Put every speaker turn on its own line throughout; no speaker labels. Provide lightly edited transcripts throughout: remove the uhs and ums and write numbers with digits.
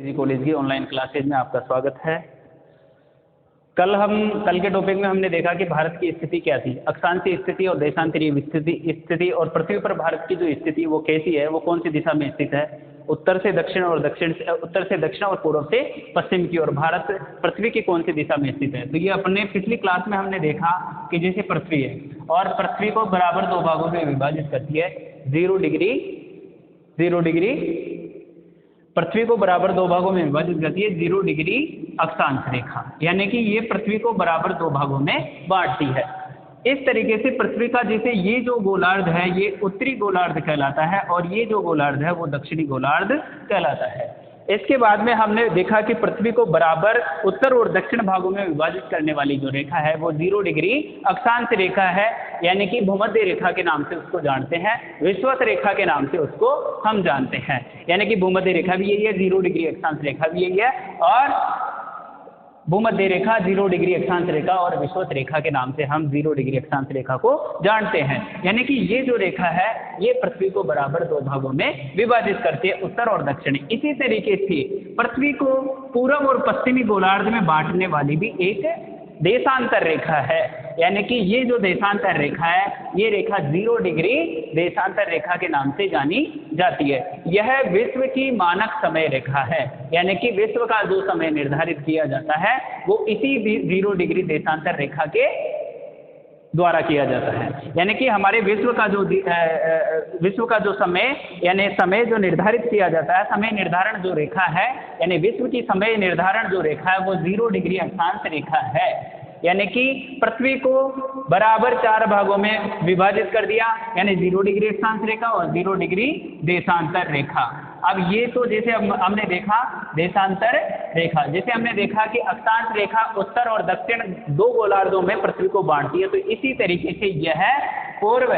जी college की online classes में आपका स्वागत है। कल के टॉपिक में हमने देखा कि भारत की स्थिति क्या थी, अक्षांशीय स्थिति और देशांतरीय स्थिति और पृथ्वी पर भारत की जो स्थिति वो कैसी है, वो कौन सी दिशा में स्थित है, उत्तर से दक्षिण और पूर्व से पश्चिम की ओर भारत पृथ्वी की कौन सी दिशा में स्थित है। तो ये अपने पिछली क्लास में हमने देखा कि जैसे पृथ्वी है और पृथ्वी को बराबर दो भागों में विभाजित करती है, 0 डिग्री पृथ्वी को बराबर दो भागों में विभाजित करती है 0 डिग्री अक्षांश रेखा, यानी कि ये पृथ्वी को बराबर दो भागों में बांटती है। इस तरीके से पृथ्वी का जैसे ये जो गोलार्ध है ये उत्तरी गोलार्ध कहलाता है और ये जो गोलार्ध है वो दक्षिणी गोलार्ध कहलाता है। इसके बाद में हमने देखा कि पृथ्वी को बराबर उत्तर और दक्षिण भागों में विभाजित करने वाली जो रेखा है वो 0 डिग्री अक्षांश रेखा है, यानी कि भूमध्य रेखा के नाम से उसको जानते हैं, विषुवत रेखा के नाम से उसको हम जानते हैं। यानी कि भूमध्य रेखा भी यही है, 0 डिग्री अक्षांश रेखा भी यही है और भूमध्य रेखा 0 डिग्री अक्षांश रेखा और विषुवत रेखा के नाम से हम 0 डिग्री अक्षांश रेखा को जानते हैं। यानी कि ये जो रेखा है ये पृथ्वी को बराबर दो भागों में विभाजित करती है, उत्तर और दक्षिण। इसी तरीके से पृथ्वी को पूर्व और पश्चिमी गोलार्ध में बांटने वाली भी एक देशांतर रेखा है, यानी कि ये जो देशांतर रेखा है ये रेखा 0 डिग्री देशांतर रेखा के नाम से जानी जाती है। यह विश्व की मानक समय रेखा है, यानी कि विश्व का जो समय निर्धारित किया जाता है वो इसी 0 डिग्री देशांतर रेखा के द्वारा किया जाता है। यानी कि हमारे विश्व का जो समय यानी समय जो निर्धारित किया जाता है, समय निर्धारण जो रेखा है यानी विश्व की समय निर्धारण जो रेखा है वो 0 डिग्री अक्षांश रेखा है। यानी कि पृथ्वी को बराबर 4 भागों में विभाजित कर दिया, यानी 0 डिग्री अक्षांश रेखा और 0 डिग्री देशांतर रेखा। अब ये तो जैसे हमने देखा देशांतर रेखा, जैसे हमने देखा कि अक्षांश रेखा उत्तर और दक्षिण दो गोलार्धों में पृथ्वी को बांटती है, तो इसी तरीके से यह पूर्व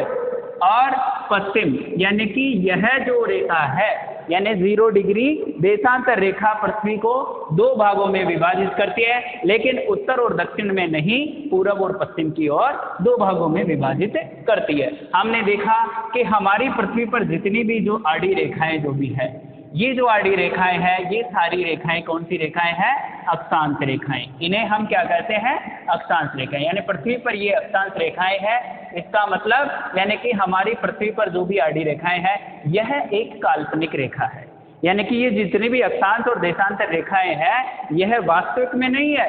और पश्चिम यानी कि यह जो रेखा है यानी 0 डिग्री देशांतर रेखा पृथ्वी को दो भागों में विभाजित करती है, लेकिन उत्तर और दक्षिण में नहीं, पूरब और पश्चिम की ओर दो भागों में विभाजित करती है। हमने देखा कि हमारी पृथ्वी पर जितनी भी जो आड़ी रेखाएं जो भी है, ये जो आड़ी रेखाएं हैं ये सारी रेखाएं कौन सी रेखाएं हैं, अक्षांश रेखाएं। इन्हें हम क्या कहते हैं, अक्षांश रेखाएं। यानी पृथ्वी पर ये अक्षांश रेखाएं हैं, इसका मतलब यानी कि हमारी पृथ्वी पर जो भी आड़ी रेखाएं हैं यह एक काल्पनिक रेखा है। यानी कि ये जितनी भी अक्षांश और देशांतर रेखाएं हैं यह वास्तविक में नहीं है,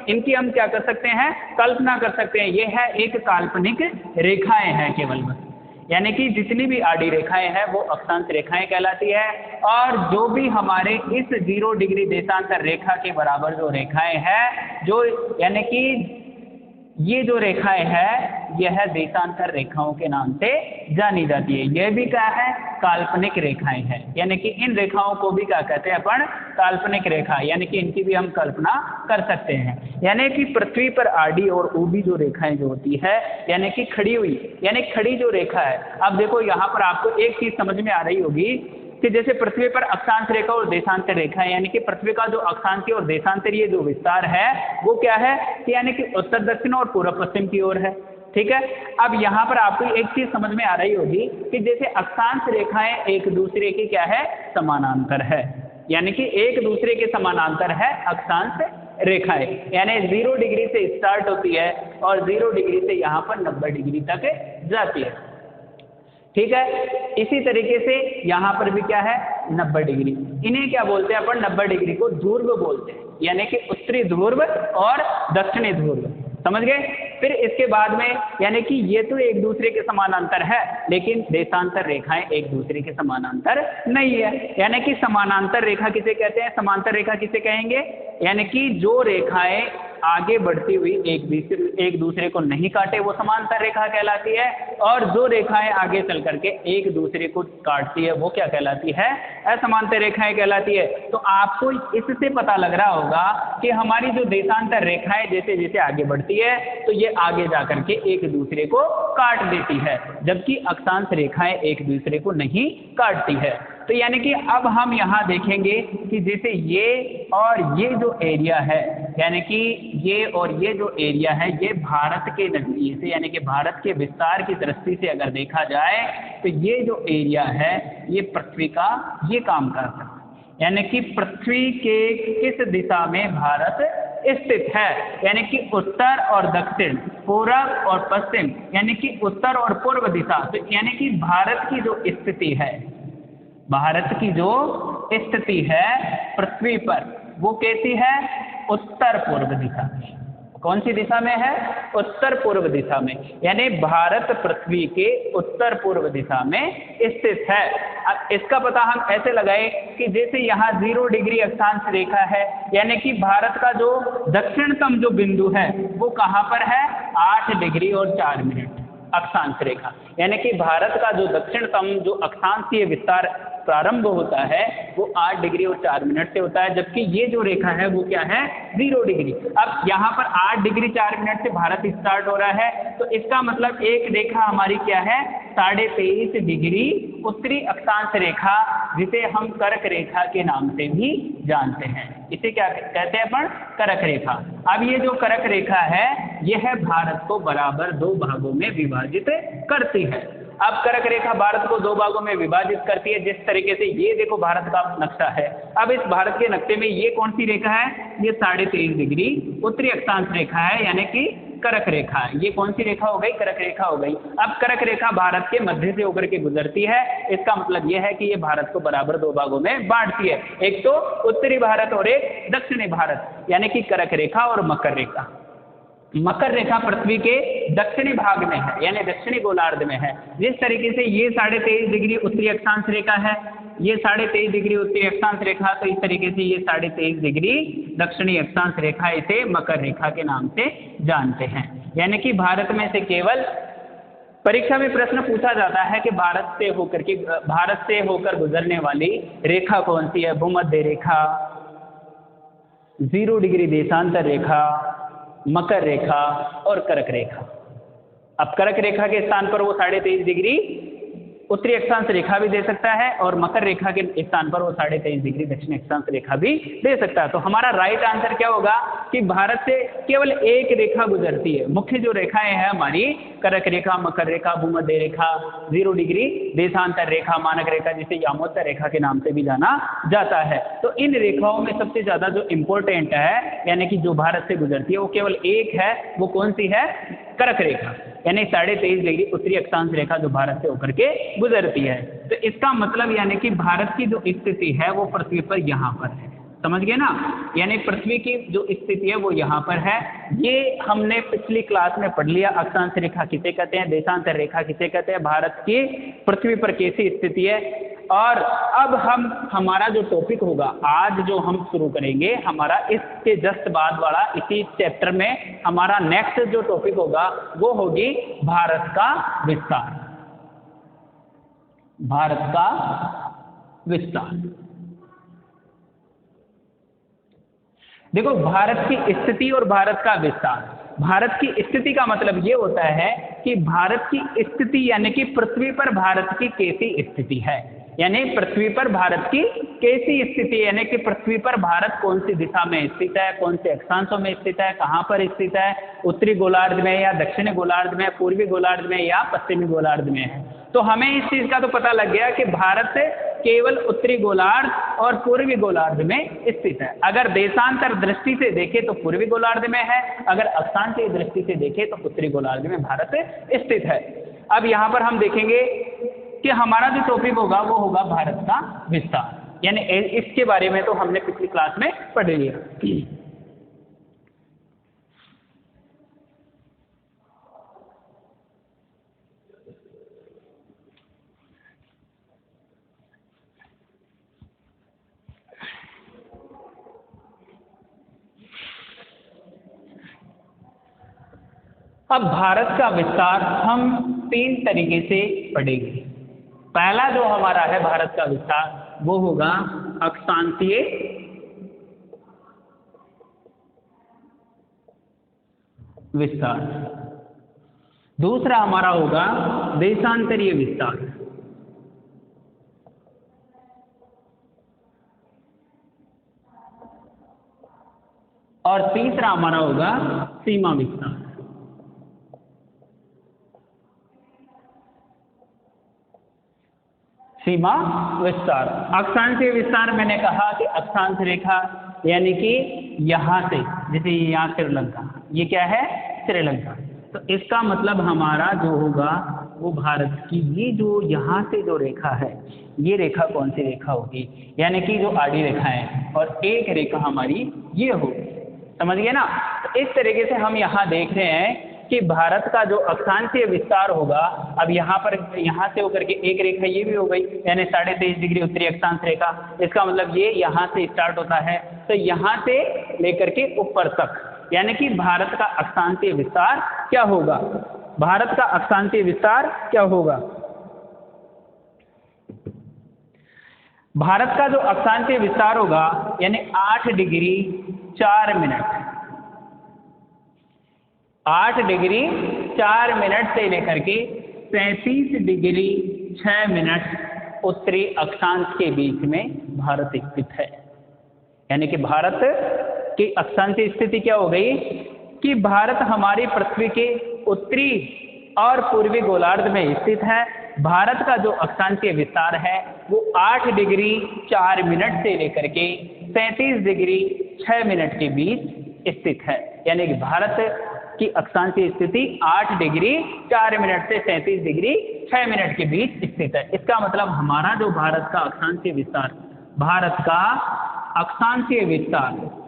इनकी हम क्या कर सकते हैं, कल्पना कर सकते हैं। यह है एक काल्पनिक रेखाएं हैं केवल बस। यानी कि जितनी भी आड़ी रेखाएं हैं वो अक्षांश रेखाएं कहलाती है और जो भी हमारे इस 0 डिग्री देशांतर रेखा के बराबर जो रेखाएं हैं जो यानी कि ये जो रेखाएं हैं यह देशांतर रेखाओं के नाम से जानी जाती है। यह भी क्या है, काल्पनिक रेखाएं हैं। यानी कि इन रेखाओं को भी क्या कहते हैं अपन, काल्पनिक रेखा, यानी कि इनकी भी हम कल्पना कर सकते हैं। यानी कि पृथ्वी पर आड़ी और ऊबी जो रेखाएं जो होती है यानी कि खड़ी हुई यानी खड़ी जो रेखा है। अब देखो यहाँ पर आपको एक चीज समझ में आ रही होगी कि जैसे पृथ्वी पर अक्षांश रेखा और देशांतर रेखा है, यानी कि पृथ्वी का जो अक्षांशीय और देशांतरीय जो विस्तार है वो क्या है कि यानी कि उत्तर दक्षिण और पूर्व पश्चिम की ओर है। ठीक है, अब यहाँ पर आपको एक चीज समझ में आ रही होगी कि जैसे अक्षांश रेखाएं एक दूसरे की क्या है, समानांतर है, यानी कि एक दूसरे के समानांतर है अक्षांश रेखाएं। यानी 0 डिग्री से स्टार्ट होती है और 0 डिग्री से यहाँ पर 90 डिग्री तक जाती है। ठीक है, इसी तरीके से यहाँ पर भी क्या है, 90 डिग्री। इन्हें क्या बोलते हैं अपन, 90 डिग्री को ध्रुव बोलते हैं, यानी कि उत्तरी ध्रुव और दक्षिणी ध्रुव। समझ गए। फिर इसके बाद में यानी कि ये तो एक दूसरे के समानांतर है, लेकिन देशांतर रेखाएं एक दूसरे के समानांतर नहीं है। यानी कि समानांतर रेखा किसे कहते हैं, समांतर रेखा किसे कहेंगे, यानी कि जो रेखाएं आगे बढ़ती हुई एक दूसरे को नहीं काटे वो समांतर रेखा कहलाती है, और जो रेखाएं आगे चल करके एक दूसरे को काटती है वो क्या कहलाती है, असमांतर रेखाएं कहलाती है। तो आपको इससे पता लग रहा होगा कि हमारी जो देशांतर रेखाएं जैसे जैसे आगे बढ़ती है तो ये आगे जाकर के एक दूसरे को काट देती है, जबकि अक्षांश रेखाएं एक दूसरे को नहीं काटती है। तो यानी कि अब हम यहाँ देखेंगे कि जैसे ये और ये जो एरिया है, यानी कि ये और ये जो एरिया है ये भारत के नजरिए से यानी कि भारत के विस्तार की दृष्टि से अगर देखा जाए तो ये जो एरिया है ये पृथ्वी का ये काम करता है। यानी कि पृथ्वी के किस दिशा में भारत स्थित है, यानी कि उत्तर और दक्षिण, पूरब और पश्चिम, यानी कि उत्तर और पूर्व दिशा। तो यानी कि भारत की जो स्थिति है, भारत की जो स्थिति है पृथ्वी पर, वो कैसी है? उत्तर पूर्व दिशा में। कौन सी दिशा में है? उत्तर पूर्व दिशा में। यानी भारत पृथ्वी के उत्तर पूर्व दिशा में स्थित है। अब इसका पता हम ऐसे लगाए कि जैसे यहाँ 0 डिग्री अक्षांश रेखा है, यानी कि भारत का जो दक्षिणतम जो बिंदु है वो कहाँ पर है? 8 डिग्री और 4 मिनट अक्षांश रेखा। यानी कि भारत का जो दक्षिणतम जो अक्षांशीय विस्तार प्रारंभ होता है वो 8 डिग्री और 4 मिनट से होता है, जबकि ये जो रेखा है वो क्या है? 0 डिग्री। अब यहाँ पर 8 डिग्री 4 मिनट से भारत स्टार्ट हो रहा है, तो इसका मतलब एक रेखा हमारी क्या है? 23.5 डिग्री उत्तरी अक्षांश रेखा, जिसे हम कर्क रेखा के नाम से भी जानते हैं। इसे क्या कहते हैं अपन? कर्क रेखा। अब ये जो कर्क रेखा है यह भारत को बराबर 2 भागों में विभाजित करती है। अब कर्क रेखा भारत को 2 भागों में विभाजित करती है, जिस तरीके से ये देखो भारत का नक्शा है। अब इस भारत के नक्शे में ये कौन सी रेखा है? ये 23.5 डिग्री उत्तरी अक्षांश रेखा है, यानी कि कर्क रेखा। ये कौन सी रेखा हो गई? कर्क रेखा हो गई। अब कर्क रेखा भारत के मध्य से होकर के गुजरती है। इसका मतलब यह है कि ये भारत को बराबर 2 भागों में बांटती है, एक तो उत्तरी भारत और एक दक्षिणी भारत, यानी कि कर्क रेखा और मकर रेखा। मकर रेखा पृथ्वी के दक्षिणी भाग में है, यानी दक्षिणी गोलार्ध में है। जिस तरीके से ये 23.5 डिग्री उत्तरी अक्षांश रेखा है, ये 23.5 डिग्री उत्तरी अक्षांश रेखा, तो इस तरीके से ये 23.5 डिग्री दक्षिणी अक्षांश रेखा, इसे मकर रेखा के नाम से जानते हैं। यानी कि भारत में से केवल परीक्षा में प्रश्न पूछा जाता है कि भारत से होकर गुजरने वाली रेखा कौन सी है? भूमध्य रेखा, 0 डिग्री देशांतर रेखा, मकर रेखा और कर्क रेखा। अब कर्क रेखा के स्थान पर वो 23.5 डिग्री उत्तरी अक्षांश रेखा भी दे सकता है और मकर रेखा के स्थान पर वो 23.5 डिग्री दक्षिणी अक्षांश रेखा भी दे सकता है। तो हमारा राइट आंसर क्या होगा कि भारत से केवल एक रेखा गुजरती है। मुख्य जो रेखाएं हैं हमारी कर्क रेखा, मकर रेखा, भूमध्य रेखा, 0 डिग्री देशांतर रेखा, मानक रेखा, जिसे यामोत्तर रेखा के नाम से भी जाना जाता है। तो इन रेखाओं में सबसे ज्यादा जो इम्पोर्टेंट है, यानी कि जो भारत से गुजरती है, वो केवल एक है। वो कौन सी है? कर्क रेखा, यानी 23.5 डिग्री उत्तरी अक्षांश रेखा जो भारत से होकर के गुजरती है। तो इसका मतलब यानी कि भारत की जो स्थिति है वो पृथ्वी पर यहाँ पर है। समझ गए ना? यानी पृथ्वी की जो स्थिति है वो यहाँ पर है। ये हमने पिछली क्लास में पढ़ लिया। अक्षांश रेखा किसे कहते हैं, देशांतर रेखा किसे कहते हैं, भारत की पृथ्वी पर कैसी स्थिति है। और अब हमारा जो टॉपिक होगा आज जो हम शुरू करेंगे, हमारा इसके जस्ट बाद वाला इसी चैप्टर में हमारा नेक्स्ट जो टॉपिक होगा वो होगी भारत का विस्तार। भारत का विस्तार। देखो, भारत की स्थिति और भारत का विस्तार। भारत की स्थिति का मतलब ये होता है कि भारत की स्थिति यानी कि पृथ्वी पर भारत की कैसी स्थिति है, यानी पृथ्वी पर भारत की कैसी स्थिति है, यानी कि पृथ्वी पर भारत कौन सी दिशा में स्थित है, कौन से अक्षांशों में स्थित है, कहाँ पर स्थित है, उत्तरी गोलार्ध में या दक्षिणी गोलार्ध में, पूर्वी गोलार्ध में या पश्चिमी गोलार्ध में है। तो हमें इस चीज का तो पता लग गया कि भारत केवल उत्तरी गोलार्ध और पूर्वी गोलार्ध में स्थित है। अगर देशांतर दृष्टि से देखें तो पूर्वी गोलार्ध में है, अगर अक्षांशीय दृष्टि से देखें तो उत्तरी गोलार्ध में भारत स्थित है। अब यहाँ पर हम देखेंगे कि हमारा जो टॉपिक होगा वो होगा भारत का विस्तार, यानी इसके बारे में तो हमने पिछली क्लास में पढ़ लिया। अब भारत का विस्तार हम 3 तरीके से पढ़ेंगे। पहला जो हमारा है भारत का विस्तार वो होगा अक्षांशीय विस्तार, दूसरा हमारा होगा देशांतरीय विस्तार, और तीसरा हमारा होगा सीमा विस्तार। सीमा विस्तार। अक्षांशीय विस्तार मैंने कहा कि अक्षांश रेखा यानी कि यहाँ से, जैसे यहाँ श्रीलंका, ये क्या है श्रीलंका, तो इसका मतलब हमारा जो होगा वो भारत की ये जो यहाँ से जो रेखा है, ये रेखा कौन सी रेखा होगी, यानी कि जो आड़ी रेखा है, और एक रेखा हमारी ये होगी, समझ गए ना। तो इस तरीके से हम यहाँ देख रहे हैं कि भारत का जो अक्षांशीय विस्तार होगा, अब यहाँ पर यहाँ से होकर के एक रेखा ये भी हो गई, यानी 23.5 डिग्री उत्तरी अक्षांश रेखा, इसका मतलब ये यहाँ से स्टार्ट होता है, तो यहाँ से लेकर के ऊपर तक, यानी कि भारत का अक्षांशीय विस्तार क्या होगा, भारत का अक्षांशीय विस्तार क्या होगा, भारत का जो अक्षांशीय विस्तार होगा यानी 8 डिग्री 4 मिनट, 8 डिग्री 4 मिनट से लेकर के 37 डिग्री 6 मिनट उत्तरी अक्षांश के बीच में भारत स्थित है। यानी कि भारत की अक्षांशीय स्थिति क्या हो गई कि भारत हमारी पृथ्वी के उत्तरी और पूर्वी गोलार्ध में स्थित है। भारत का जो अक्षांशीय विस्तार है वो 8 डिग्री 4 मिनट से लेकर के 37 डिग्री 6 मिनट के बीच स्थित है। यानी कि भारत की अक्षांशीय स्थिति 8 डिग्री 4 मिनट से 37 डिग्री 6 मिनट के बीच स्थित है। इसका मतलब हमारा जो भारत का अक्षांशीय विस्तार, भारत का अक्षांशीय विस्तार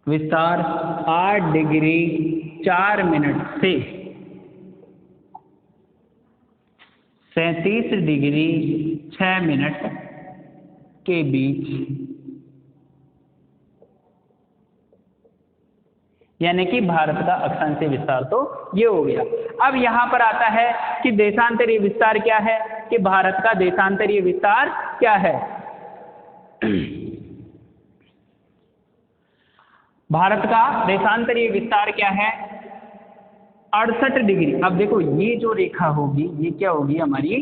विस्तार 8 डिग्री 4 मिनट से 37 डिग्री 6 मिनट के बीच, यानी कि भारत का अक्षांशीय विस्तार तो ये हो गया। अब यहाँ पर आता है कि देशांतरीय विस्तार क्या है, कि भारत का देशांतरीय विस्तार क्या है। भारत का देशांतरीय विस्तार क्या है, 68 डिग्री। अब देखो ये जो रेखा होगी ये क्या होगी, हमारी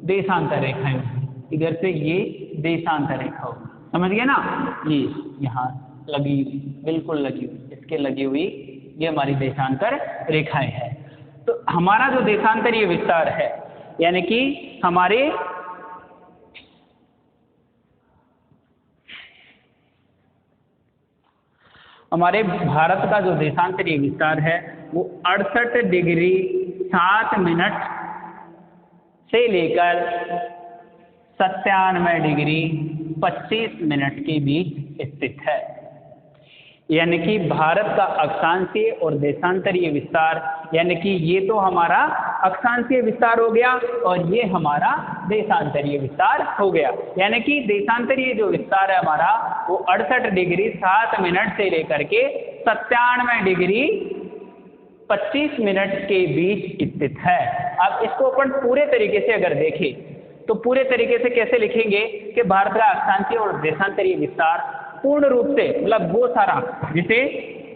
देशांतर रेखा होगी, इधर से ये देशांतर रेखा होगी, समझ गए ना। ये यहाँ लगी, बिल्कुल लगी हुई, इसके लगी हुई ये हमारी देशांतर रेखाएं हैं। तो हमारा जो देशांतरीय विस्तार है, यानी कि हमारे भारत का जो देशांतरीय विस्तार है वो 68 डिग्री 7 मिनट से लेकर 97 डिग्री 25 मिनट के बीच स्थित है। यानी कि भारत का अक्षांशीय और देशांतरीय विस्तार, यानी कि ये तो हमारा अक्षांशीय विस्तार हो गया और ये हमारा देशांतरीय विस्तार हो गया। यानी कि देशांतरीय जो विस्तार है हमारा वो 68 डिग्री 7 मिनट से लेकर के 97 डिग्री 25 मिनट के बीच स्थित है। अब इसको अपन पूरे तरीके से अगर देखें तो पूरे तरीके से कैसे लिखेंगे कि भारत का अक्षांशीय और देशांतरीय विस्तार पूर्ण रूप से, मतलब वो सारा जिसे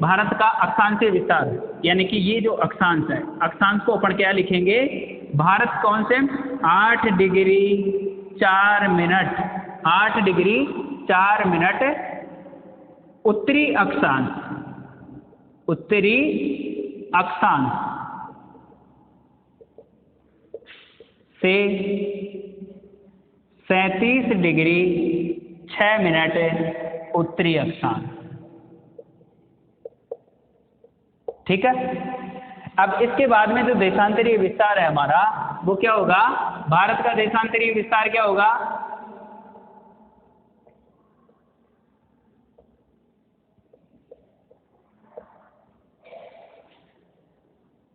भारत का अक्षांशीय विस्तार, यानी कि ये जो अक्षांश है, अक्षांश को अपन क्या लिखेंगे, भारत कौन से 8 डिग्री 4 मिनट, 8 डिग्री 4 मिनट उत्तरी अक्षांश, उत्तरी अक्षांश से 37 डिग्री 6 मिनट उत्तरी अक्षांश, ठीक है। अब इसके बाद में जो देशांतरीय विस्तार है हमारा वो क्या होगा, भारत का देशांतरीय विस्तार क्या होगा,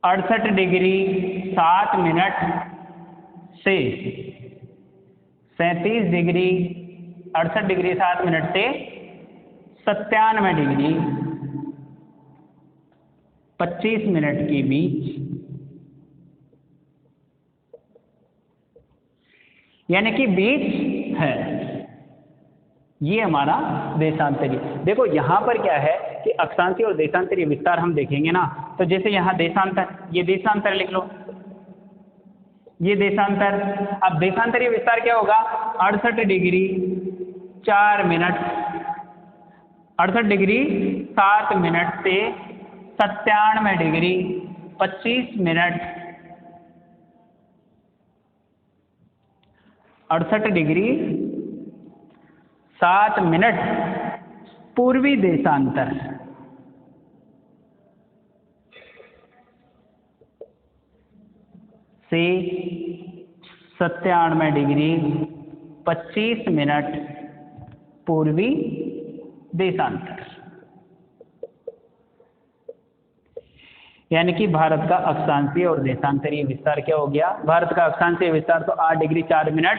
अड़सठ डिग्री 7 मिनट से 37 डिग्री 68 डिग्री 7 मिनट से 97 डिग्री 25 मिनट के बीच, यानी कि बीच है, ये हमारा देशांतरीय। देखो यहाँ पर क्या है कि अक्षांशीय और देशांतरीय विस्तार हम देखेंगे ना, तो जैसे यहाँ देशांतर, ये देशांतर लिख लो, ये देशांतर। अब देशांतरीय विस्तार क्या होगा, 68 डिग्री 4 मिनट, 68 डिग्री 7 मिनट से 97 डिग्री 25 मिनट 68 डिग्री 7 मिनट पूर्वी देशांतर से 97 डिग्री 25 मिनट पूर्वी देशांतर, यानी कि भारत का अक्षांशीय और देशांतरीय विस्तार क्या हो गया? भारत का अक्षांशीय विस्तार तो 8 डिग्री 4 मिनट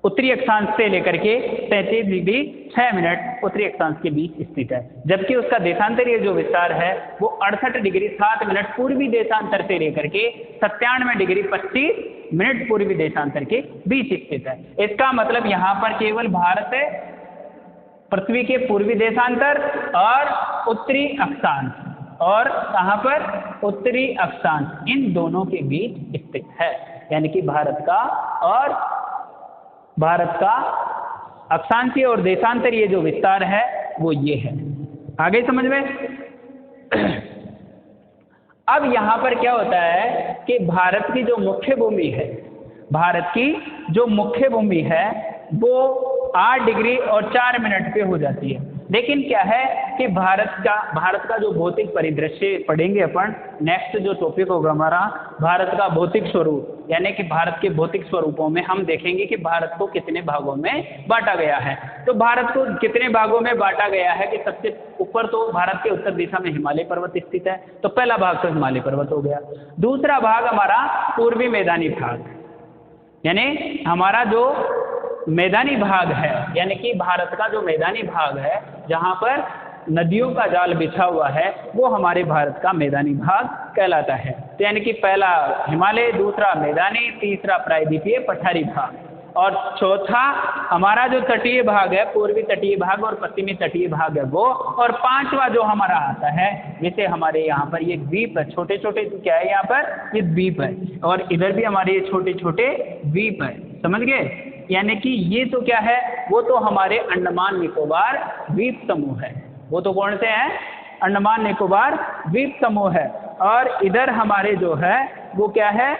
उत्तरी अक्षांश से लेकर के 33 डिग्री 6 मिनट उत्तरी अक्षांश के बीच स्थित है, जबकि उसका देशांतरीय जो विस्तार है वो 68 डिग्री 7 मिनट पूर्वी देशांतर से लेकर के 97 डिग्री 25 मिनट पूर्वी देशांतर के बीच स्थित है। इसका मतलब यहाँ पर केवल भारत है, पृथ्वी के पूर्वी देशांतर और उत्तरी अक्षांश, और कहाँ पर? उत्तरी अक्षांश, इन दोनों के बीच स्थित है। यानी कि भारत का अक्षांशीय और देशांतरीय जो विस्तार है वो ये है। आगे समझ में? अब यहाँ पर क्या होता है कि भारत की जो मुख्य भूमि है वो 8 डिग्री और 4 मिनट पे हो जाती है। लेकिन क्या है कि भारत का जो भौतिक परिदृश्य पढ़ेंगे अपन, नेक्स्ट जो टॉपिक होगा हमारा भारत का भौतिक स्वरूप, यानी कि भारत के भौतिक स्वरूपों में हम देखेंगे कि भारत को कितने भागों में बांटा गया है। तो भारत को कितने भागों में बांटा गया है कि सबसे ऊपर तो भारत के उत्तर दिशा में हिमालय पर्वत स्थित है, तो पहला भाग तो हिमालय पर्वत हो गया। दूसरा भाग हमारा पूर्वी मैदानी भाग, यानी हमारा जो मैदानी भाग है, यानी कि भारत का जो मैदानी भाग है जहाँ पर नदियों का जाल बिछा हुआ है वो हमारे भारत का मैदानी भाग कहलाता है। तो यानी कि पहला हिमालय, दूसरा मैदानी, तीसरा प्रायद्वीपीय पठारी भाग, और चौथा हमारा जो तटीय भाग है, पूर्वी तटीय भाग और पश्चिमी तटीय भाग है वो, और पांचवा जो हमारा आता है जिसे हमारे यहाँ पर ये द्वीप है, छोटे छोटे क्या है यहाँ पर, ये द्वीप है, और इधर भी हमारे ये छोटे छोटे द्वीप है। समझ गए? यानी कि ये तो क्या है, वो तो हमारे अंडमान निकोबार द्वीप समूह है। वो तो कौन से हैं? अंडमान निकोबार द्वीप समूह है। और इधर हमारे जो है वो क्या है,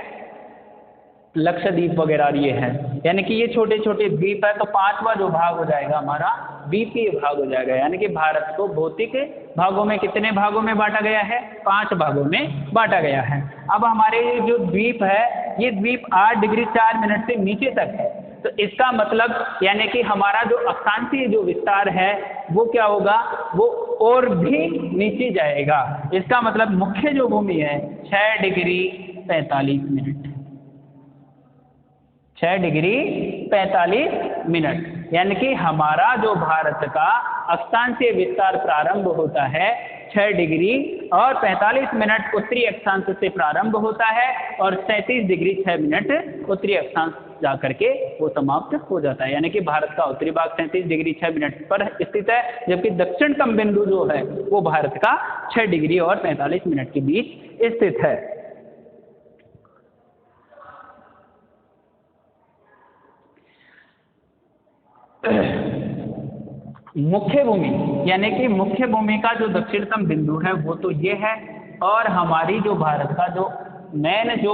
लक्षद्वीप वगैरह ये है। यानी कि ये छोटे छोटे द्वीप है। तो पांचवा जो भाग हो जाएगा हमारा द्वीपीय भाग हो जाएगा। यानी कि भारत को भौतिक भागों में कितने भागों में बांटा गया है? 5 भागों में बांटा गया है। अब हमारे जो द्वीप है, ये द्वीप 8 डिग्री 4 मिनट से नीचे तक है। तो इसका मतलब यानी कि हमारा जो अक्षांशीय जो विस्तार है वो क्या होगा, वो और भी नीचे जाएगा। इसका मतलब मुख्य जो भूमि है 6 डिग्री 45 मिनट, 6 डिग्री 45 मिनट, यानी कि हमारा जो भारत का अक्षांशीय विस्तार प्रारंभ होता है 6 डिग्री और 45 मिनट उत्तरी अक्षांश से प्रारंभ होता है, और 37 डिग्री 6 मिनट उत्तरी अक्षांश जाकर के वो समाप्त हो जाता है। यानी कि भारत का उत्तरी भाग 37 डिग्री 6 मिनट पर स्थित है, जबकि दक्षिणतम बिंदु जो है वो भारत का 6 डिग्री और 45 मिनट के बीच स्थित है। मुख्य भूमि, यानी कि मुख्य भूमि का जो दक्षिणतम बिंदु है वो तो ये है, और हमारी जो भारत का जो मेन जो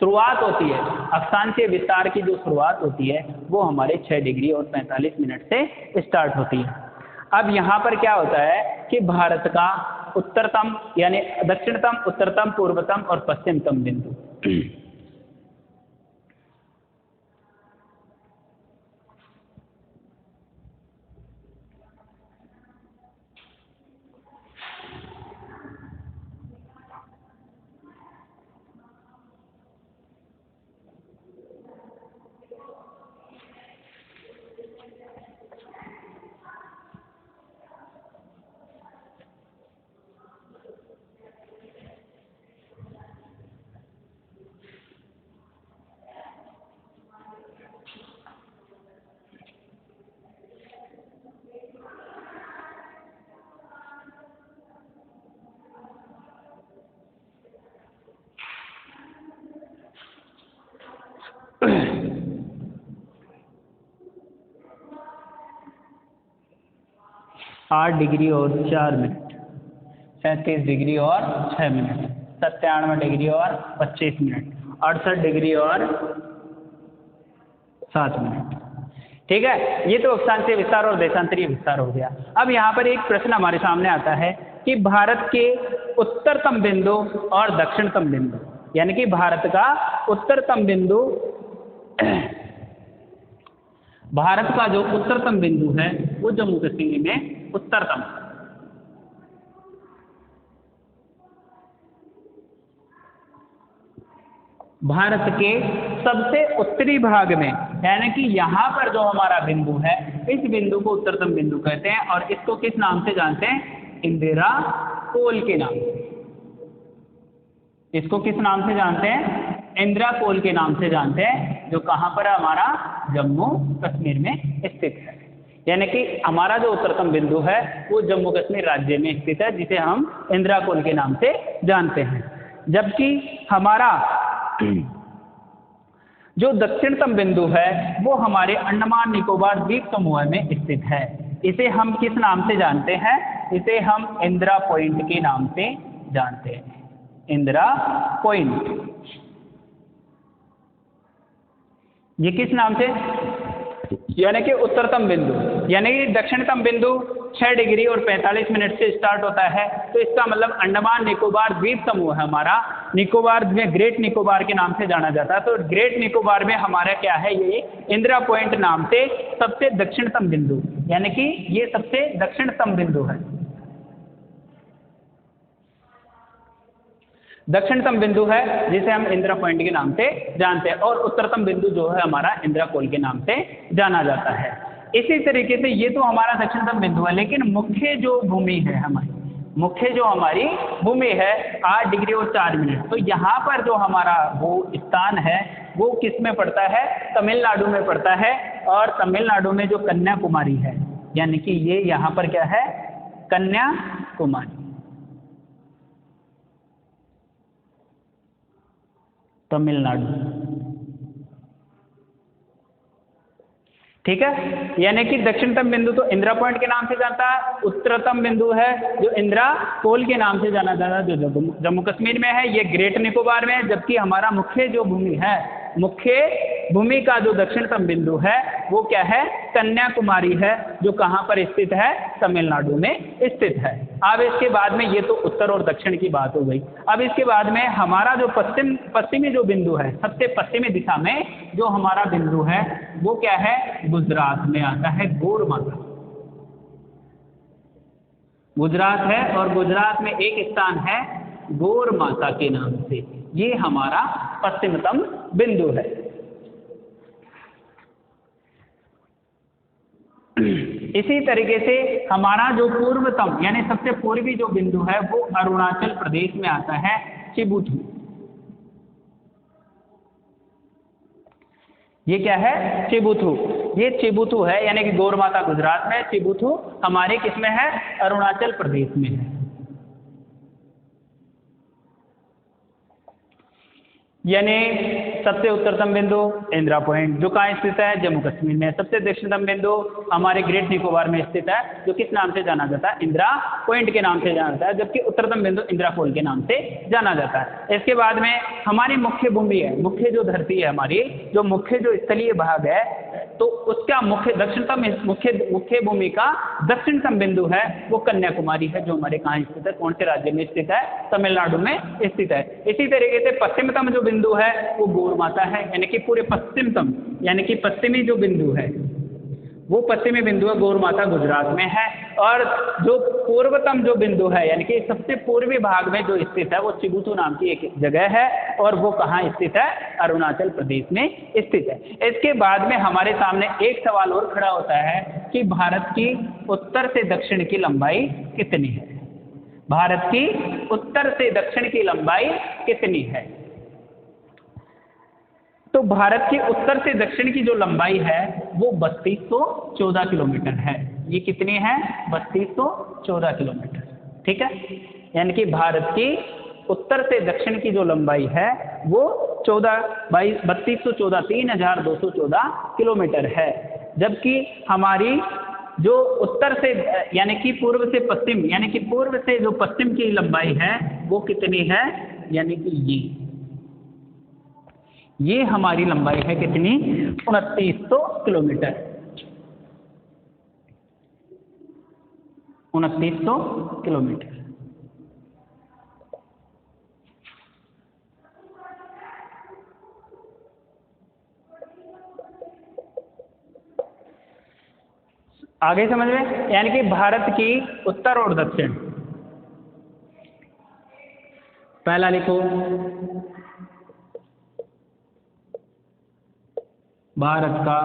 शुरुआत होती है, अक्षांशीय विस्तार की जो शुरुआत होती है वो हमारे 6 डिग्री और 45 मिनट से स्टार्ट होती है। अब यहाँ पर क्या होता है कि भारत का उत्तरतम यानी दक्षिणतम, उत्तरतम, पूर्वतम और पश्चिमतम बिंदु 8 डिग्री और 4 मिनट, 37 डिग्री और 6 मिनट, 97 डिग्री और 25 मिनट, 68 डिग्री और 7 मिनट। ठीक है, ये तो अक्षांशीय विस्तार और देशांतरीय विस्तार हो गया। अब यहाँ पर एक प्रश्न हमारे सामने आता है कि भारत के उत्तरतम बिंदु और दक्षिणतम बिंदु, यानी कि भारत का उत्तरतम बिंदु, भारत का जो उत्तरतम बिंदु है वो जम्मू कश्मीर में उत्तरतम, भारत के सबसे उत्तरी भाग में, यानी कि यहाँ पर जो हमारा बिंदु है इस बिंदु को उत्तरतम बिंदु कहते हैं और इसको किस नाम से जानते हैं? इंदिरा कोल के नाम से। इसको किस नाम से जानते हैं? इंदिरा कोल के नाम से जानते हैं, जो कहाँ पर है? हमारा जम्मू कश्मीर में स्थित है। यानी कि हमारा जो उत्तरतम बिंदु है वो जम्मू कश्मीर राज्य में स्थित है, जिसे हम इंदिरा कोल के नाम से जानते हैं। जबकि हमारा जो दक्षिणतम बिंदु है वो हमारे अंडमान निकोबार द्वीप समूह में स्थित है। इसे हम किस नाम से जानते हैं? इसे हम इंदिरा पॉइंट के नाम से जानते हैं, इंदिरा पॉइंट। ये किस नाम से? यानी कि उत्तरतम बिंदु, यानी कि दक्षिणतम बिंदु 6 डिग्री और 45 मिनट से स्टार्ट होता है, तो इसका मतलब अंडमान निकोबार द्वीप समूह है हमारा, निकोबार में ग्रेट निकोबार के नाम से जाना जाता है। तो ग्रेट निकोबार में हमारा क्या है? ये इंदिरा पॉइंट नाम से सबसे दक्षिणतम बिंदु, यानी कि ये सबसे दक्षिणतम बिंदु है, दक्षिणतम बिंदु है जिसे हम इंदिरा पॉइंट के नाम से जानते हैं, और उत्तरतम बिंदु जो है हमारा इंदिरा कोल के नाम से जाना जाता है। इसी तरीके से ये तो हमारा दक्षिणतम बिंदु है, लेकिन मुख्य जो भूमि है हमारी, मुख्य जो हमारी भूमि है 8 डिग्री और 4 मिनट, तो यहाँ पर जो हमारा वो स्थान है वो किस में पड़ता है? तमिलनाडु में पड़ता है। और तमिलनाडु में जो कन्याकुमारी है, यानी कि ये यहाँ पर क्या है? कन्याकुमारी, तमिलनाडु। ठीक है, यानी कि दक्षिणतम बिंदु तो इंदिरा पॉइंट के नाम से जानता है, उत्तरतम बिंदु है जो इंदिरा कोल के नाम से जाना जाता है, जो जम्मू कश्मीर में है, ये ग्रेट निकोबार में है। जबकि हमारा मुख्य जो भूमि है, मुख्य भूमि का जो दक्षिणतम बिंदु है वो क्या है? कन्याकुमारी है, जो कहाँ पर स्थित है? तमिलनाडु में स्थित है। अब इसके बाद में ये तो उत्तर और दक्षिण की बात हो गई। अब इसके बाद में हमारा जो पश्चिमी जो बिंदु है, सबसे पश्चिमी दिशा में जो हमारा बिंदु है वो क्या है? गुजरात में आता है, गोरमाता। गुजरात है और गुजरात में एक स्थान है गोरमाता के नाम से, ये हमारा पश्चिमतम बिंदु है। इसी तरीके से हमारा जो पूर्वतम यानी सबसे पूर्वी जो बिंदु है वो अरुणाचल प्रदेश में आता है, चिबुथू। ये क्या है? चिबुथू। ये चिबुथू है, यानी कि गोरमाता गुजरात में, चिबुथू हमारे किस में है? अरुणाचल प्रदेश में है। यानी सबसे उत्तरतम बिंदु इंदिरा पॉइंट, जो कहाँ स्थित है? जम्मू कश्मीर में। सबसे दक्षिणतम बिंदु हमारे ग्रेट निकोबार में स्थित है, जो किस नाम से जाना जाता है? इंदिरा पॉइंट के नाम से जाना जाता है। जबकि उत्तरतम बिंदु इंदिरा कोल के नाम से जाना जाता है। इसके बाद में हमारी मुख्य भूमि है, मुख्य जो धरती है हमारी, जो मुख्य जो स्थलीय भाग है, तो उसका मुख्य दक्षिणतम मुख्य भूमि का दक्षिणतम बिंदु है वो कन्याकुमारी है, जो हमारे कहाँ स्थित है? कौन से राज्य में स्थित है? तमिलनाडु में स्थित है। इसी तरीके से पश्चिमतम जो बिंदु है वो गोरमाता है, यानी कि पूरे पश्चिमतम, यानी कि पश्चिमी जो बिंदु है वो पश्चिमी बिंदु है, गोरमाता गुजरात में है। और जो पूर्वतम जो बिंदु है, यानी कि सबसे पूर्वी भाग में जो स्थित है वो चिबुथू नाम की एक जगह है, और वो कहाँ स्थित है? अरुणाचल प्रदेश में स्थित है। इसके बाद में हमारे सामने एक सवाल और खड़ा होता है कि भारत की उत्तर से दक्षिण की लंबाई कितनी है? भारत की उत्तर से दक्षिण की लंबाई कितनी है? तो भारत की उत्तर से दक्षिण की जो लंबाई है वो 3214 किलोमीटर है। ये कितनी है? 3214 किलोमीटर। ठीक है, यानी कि भारत की उत्तर से दक्षिण की जो लंबाई है वो 3214 3214 किलोमीटर है। जबकि हमारी जो उत्तर से यानी कि पूर्व से पश्चिम, यानी कि पूर्व से जो पश्चिम की लंबाई है वो कितनी है, यानी कि ये हमारी लंबाई है कितनी, 2900 किलोमीटर, 2900 किलोमीटर। आगे समझ में, यानी कि भारत की उत्तर और दक्षिण, पहला लिखो भारत का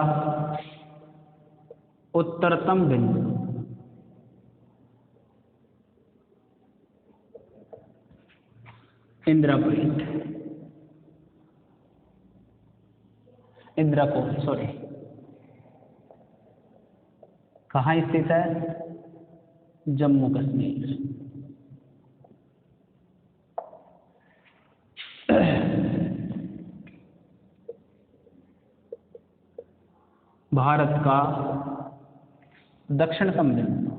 उत्तरतम बिंदु, इंदिरा पॉइंट, इंदिरा कोण, सॉरी, कहाँ स्थित है, जम्मू कश्मीर। भारत का दक्षिणतम बिंदु,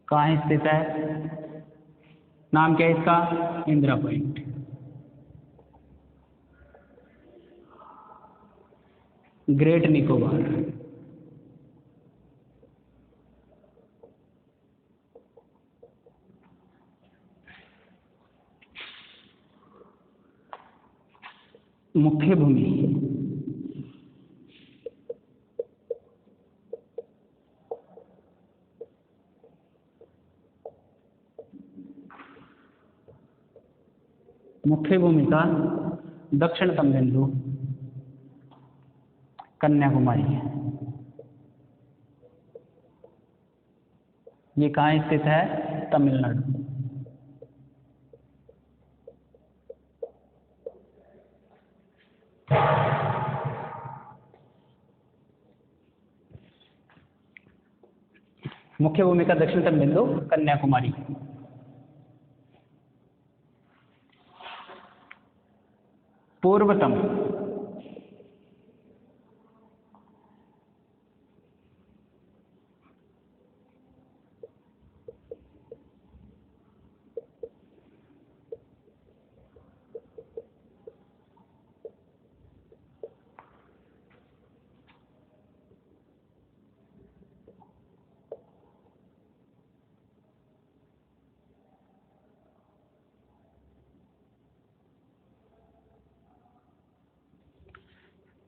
कहाँ स्थित है, नाम क्या है इसका, इंदिरा पॉइंट। ग्रेट निकोबार, मुख्य भूमि, मुख्य भूमि का दक्षिणतम बिंदु कन्याकुमारी है। ये कहाँ स्थित है, तमिलनाडु। मुख्य भूमि का दक्षिणतम बिंदु कन्याकुमारी। पूर्वतम,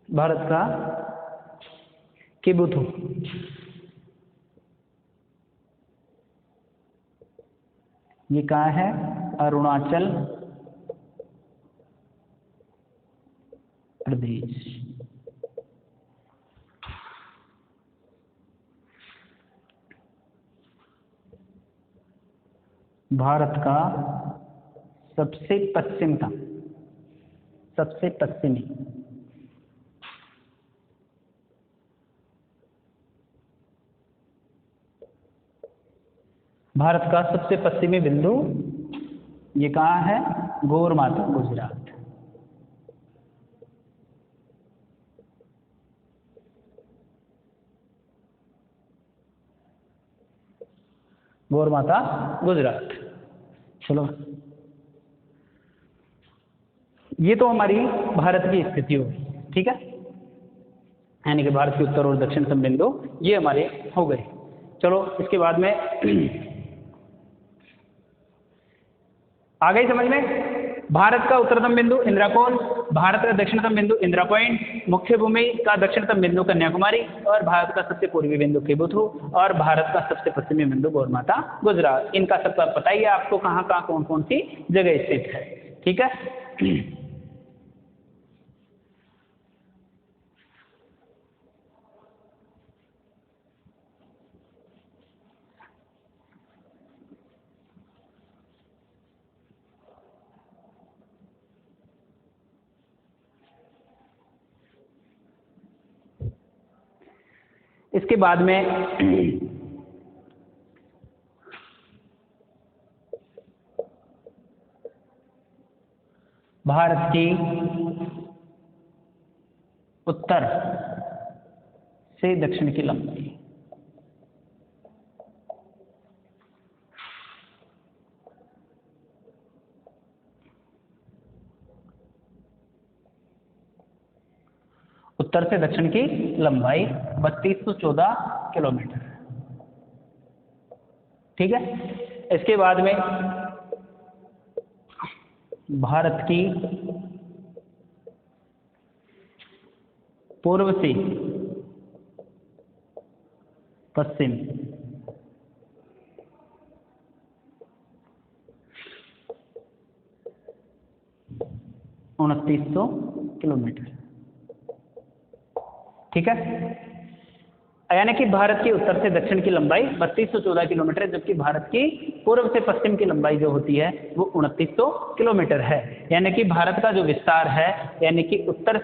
भारत का किबुथु, ये कहाँ है, अरुणाचल प्रदेश। भारत का सबसे पश्चिम का, सबसे पश्चिमी, भारत का सबसे पश्चिमी बिंदु ये कहाँ है, गोरमाता, गुजरात। गोरमाता, गुजरात। चलो, ये तो हमारी भारत की स्थिति होगी, ठीक है, यानी कि भारत के उत्तर और दक्षिण बिंदु ये हमारे हो गए। चलो इसके बाद में आ गई समझ में, भारत का उत्तरतम बिंदु इंदिरा कोण, भारत का दक्षिणतम बिंदु इंदिरा पॉइंट, मुख्य भूमि का दक्षिणतम बिंदु कन्याकुमारी, और भारत का सबसे पूर्वी बिंदु किबुथु, और भारत का सबसे पश्चिमी बिंदु गोरमाता, गुजरात। इनका सबका पता ही है आपको कहाँ कहाँ कौन कौन सी जगह स्थित है, ठीक है। इसके बाद में भारत की उत्तर से दक्षिण की लंबाई। उत्तर से दक्षिण की लंबाई 3214 किलोमीटर। ठीक है। इसके बाद में भारत की पूर्व से पश्चिम 2900 किलोमीटर। ठीक है। यानी कि भारत की उत्तर से दक्षिण की लंबाई 3214 किलोमीटर है, जबकि भारत की पूर्व से पश्चिम की लंबाई जो होती है वो 2900 किलोमीटर है। यानी कि भारत का जो विस्तार है, यानी कि उत्तर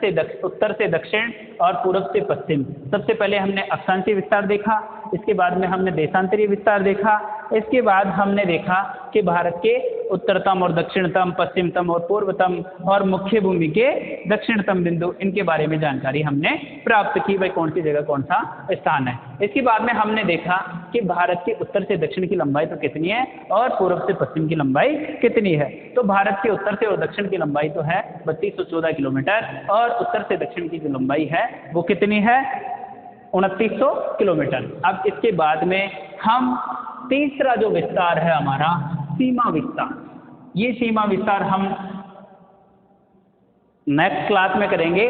से दक्षिण और पूर्व से पश्चिम, सबसे पहले हमने अक्षांशीय विस्तार देखा, इसके बाद में हमने देशांतरीय विस्तार देखा, इसके बाद हमने देखा कि भारत के उत्तरतम और दक्षिणतम, पश्चिमतम और पूर्वतम और मुख्य भूमि के दक्षिणतम बिंदु, इनके बारे में जानकारी हमने प्राप्त की, भाई कौन सी जगह कौन सा स्थान है। इसके बाद में हमने देखा कि भारत की उत्तर से दक्षिण की लंबाई तो कितनी है और पूर्व से पश्चिम की लंबाई कितनी है। तो भारत के उत्तर से और दक्षिण की लंबाई तो है 3214 किलोमीटर, और उत्तर से दक्षिण की जो लंबाई है वो कितनी है, 2900 किलोमीटर। अब इसके बाद में हम तीसरा जो विस्तार है हमारा, सीमा विस्तार, ये सीमा विस्तार हम नेक्स्ट क्लास में करेंगे।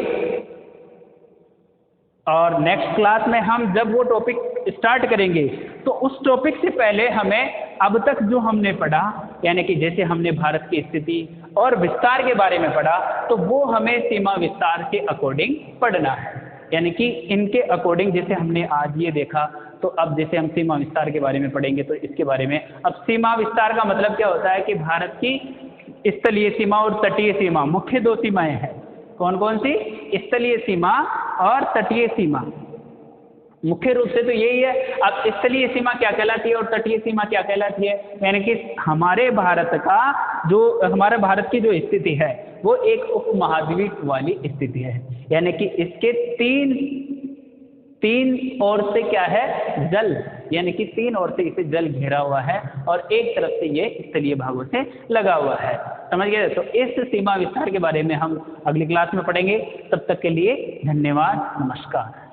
और नेक्स्ट क्लास में हम जब वो टॉपिक स्टार्ट करेंगे तो उस टॉपिक से पहले हमें अब तक जो हमने पढ़ा, यानी कि जैसे हमने भारत की स्थिति और विस्तार के बारे में पढ़ा, तो वो हमें सीमा विस्तार के अकॉर्डिंग पढ़ना है। यानी कि इनके अकॉर्डिंग जैसे हमने आज ये देखा, तो अब जैसे हम सीमा विस्तार के बारे में पढ़ेंगे तो इसके बारे में, अब सीमा विस्तार का मतलब क्या होता है कि भारत की स्थलीय सीमा और तटीय सीमा, मुख्य दो सीमाएं हैं। कौन कौन सी? स्थलीय सीमा और तटीय सीमा। मुख्य रूप से तो यही है। अब स्थलीय सीमा क्या कहलाती है और तटीय सीमा क्या कहलाती है? यानी कि हमारे भारत की जो स्थिति है वो एक उपमहाद्वीप वाली स्थिति है। यानी कि इसके तीन ओर से क्या है? जल, यानी कि तीन ओर से इसे जल घेरा हुआ है और एक तरफ से ये स्थलीय भागों से लगा हुआ है। समझ गए? तो इस सीमा विस्तार के बारे में हम अगली क्लास में पढ़ेंगे। तब तक के लिए धन्यवाद, नमस्कार।